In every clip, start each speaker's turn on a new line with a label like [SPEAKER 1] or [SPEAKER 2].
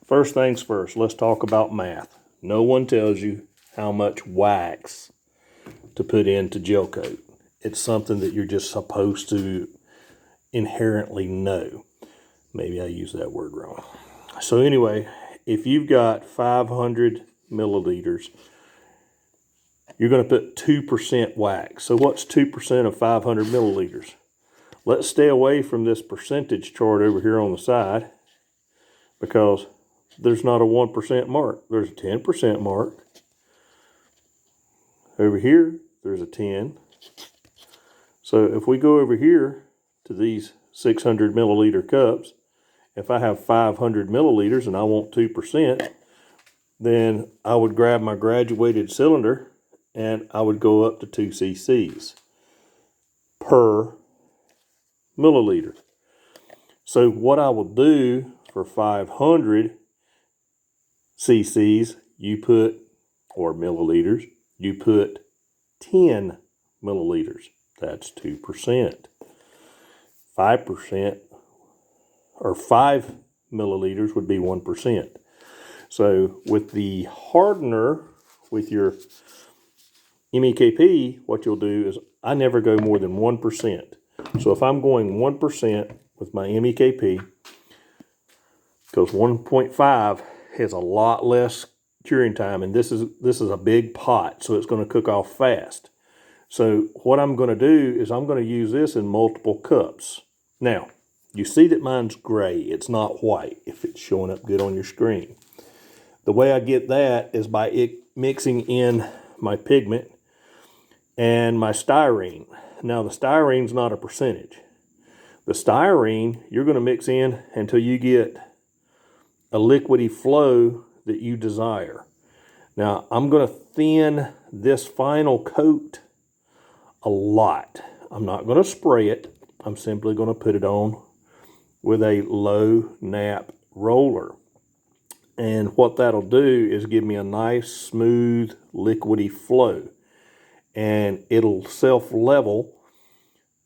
[SPEAKER 1] First things first, let's talk about math. No one tells you how much wax to put into gel coat. It's something that you're just supposed to inherently know. Maybe I used that word wrong. So anyway, if you've got 500 milliliters, you're going to put 2% wax. So what's 2% of 500 milliliters? Let's stay away from this percentage chart over here on the side, because there's not a 1% mark. There's a 10% mark. Over here, there's a 10. So if we go over here to these 600 milliliter cups, if I have 500 milliliters and I want 2%, then I would grab my graduated cylinder and I would go up to 2 cc's per milliliter. So what I will do for 500 cc's, or milliliters, you put 10 milliliters. That's 2%. 5%, or 5 milliliters would be 1%. So with the hardener, with your MEKP, what you'll do is I never go more than 1%. So if I'm going 1% with my MEKP, because 1.5 has a lot less curing time, and this is a big pot, so it's going to cook off fast. So what I'm going to do is I'm going to use this in multiple cups. Now, you see that mine's gray. It's not white, if it's showing up good on your screen. The way I get that is by mixing in my pigment and my styrene. Now, the styrene's not a percentage. The styrene, you're going to mix in until you get a liquidy flow that you desire. Now, I'm going to thin this final coat a lot. I'm not going to spray it. I'm simply going to put it on with a low nap roller. And what that'll do is give me a nice, smooth, liquidy flow. And it'll self-level,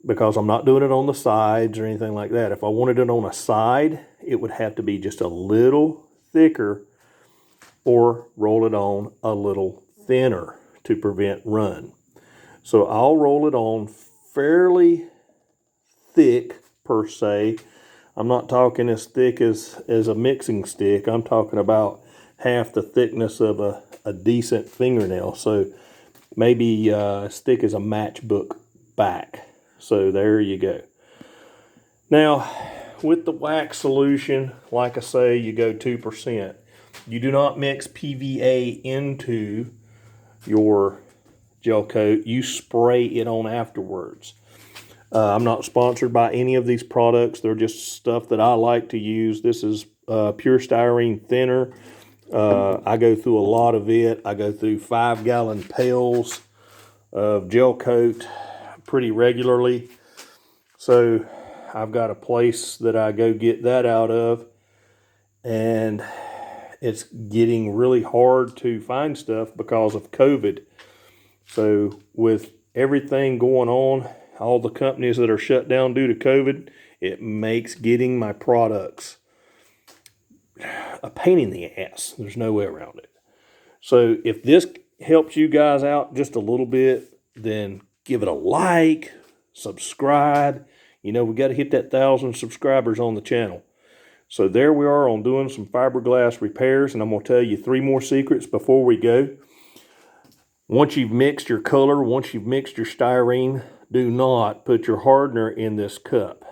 [SPEAKER 1] because I'm not doing it on the sides or anything like that. If I wanted it on a side, it would have to be just a little thicker, or roll it on a little thinner to prevent run. So I'll roll it on fairly thick, per se. I'm not talking as thick as a mixing stick. I'm talking about half the thickness of a decent fingernail. So maybe as thick as a matchbook back. So there you go. Now, with the wax solution, like I say, you go 2%. You do not mix PVA into your gel coat. You spray it on afterwards. I'm not sponsored by any of these products. They're just stuff that I like to use. This is pure styrene thinner. I go through a lot of it. I go through 5-gallon pails of gel coat pretty regularly. So I've got a place that I go get that out of, and it's getting really hard to find stuff because of COVID. So with everything going on, all the companies that are shut down due to COVID, it makes getting my products a pain in the ass. There's no way around it. So if this helps you guys out just a little bit, then give it a like, subscribe. You know, we got to hit that 1,000 subscribers on the channel. So there we are on doing some fiberglass repairs, and I'm going to tell you 3 more secrets before we go. Once you've mixed your color, once you've mixed your styrene, do not put your hardener in this cup.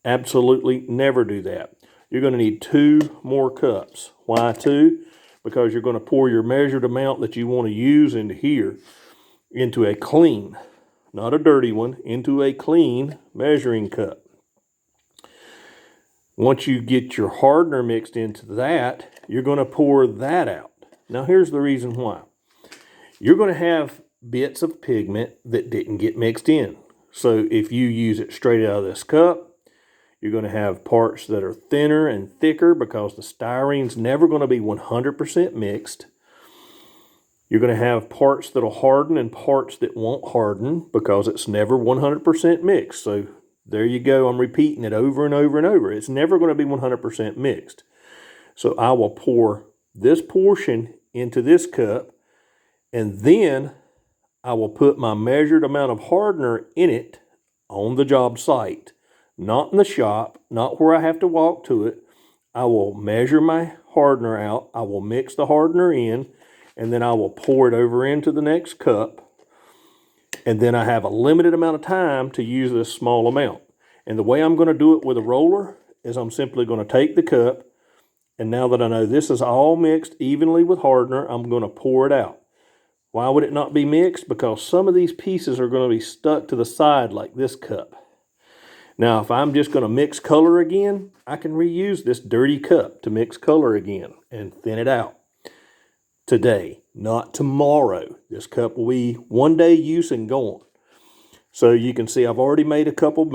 [SPEAKER 1] Absolutely never do that. You're going to need 2 more cups. Why 2? Because you're going to pour your measured amount that you want to use into here, into a clean, not a dirty one, into a clean measuring cup. Once you get your hardener mixed into that, you're going to pour that out. Now here's the reason why. You're going to have bits of pigment that didn't get mixed in. So if you use it straight out of this cup, you're going to have parts that are thinner and thicker, because the styrene's never going to be 100% mixed. You're going to have parts that'll harden and parts that won't harden, because it's never 100% mixed. So there you go. I'm repeating it over and over and over. It's never going to be 100% mixed. So I will pour this portion into this cup, and then I will put my measured amount of hardener in it on the job site, not in the shop, not where I have to walk to it. I will measure my hardener out. I will mix the hardener in, and then I will pour it over into the next cup. And then I have a limited amount of time to use this small amount. And the way I'm going to do it with a roller is I'm simply going to take the cup, and now that I know this is all mixed evenly with hardener, I'm going to pour it out. Why would it not be mixed? Because some of these pieces are going to be stuck to the side like this cup. Now, if I'm just going to mix color again, I can reuse this dirty cup to mix color again and thin it out. Today, not tomorrow. This cup will be 1 day use and gone. So you can see I've already made a couple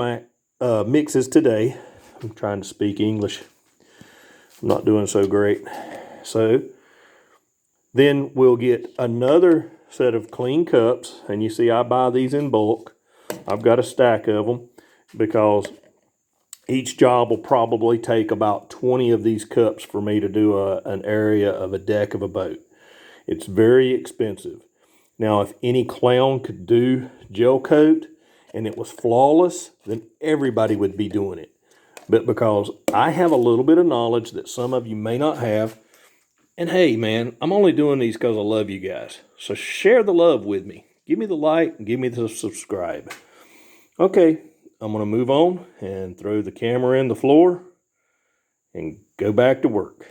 [SPEAKER 1] mixes today. I'm trying to speak English. I'm not doing so great. So then we'll get another set of clean cups, and you see I buy these in bulk. I've got a stack of them because each job will probably take about 20 of these cups for me to do an area of a deck of a boat. It's very expensive. Now, if any clown could do gel coat and it was flawless, then everybody would be doing it. But because I have a little bit of knowledge that some of you may not have, and hey, man, I'm only doing these because I love you guys. So share the love with me. Give me the like and give me the subscribe. Okay, I'm going to move on and throw the camera in the floor and go back to work.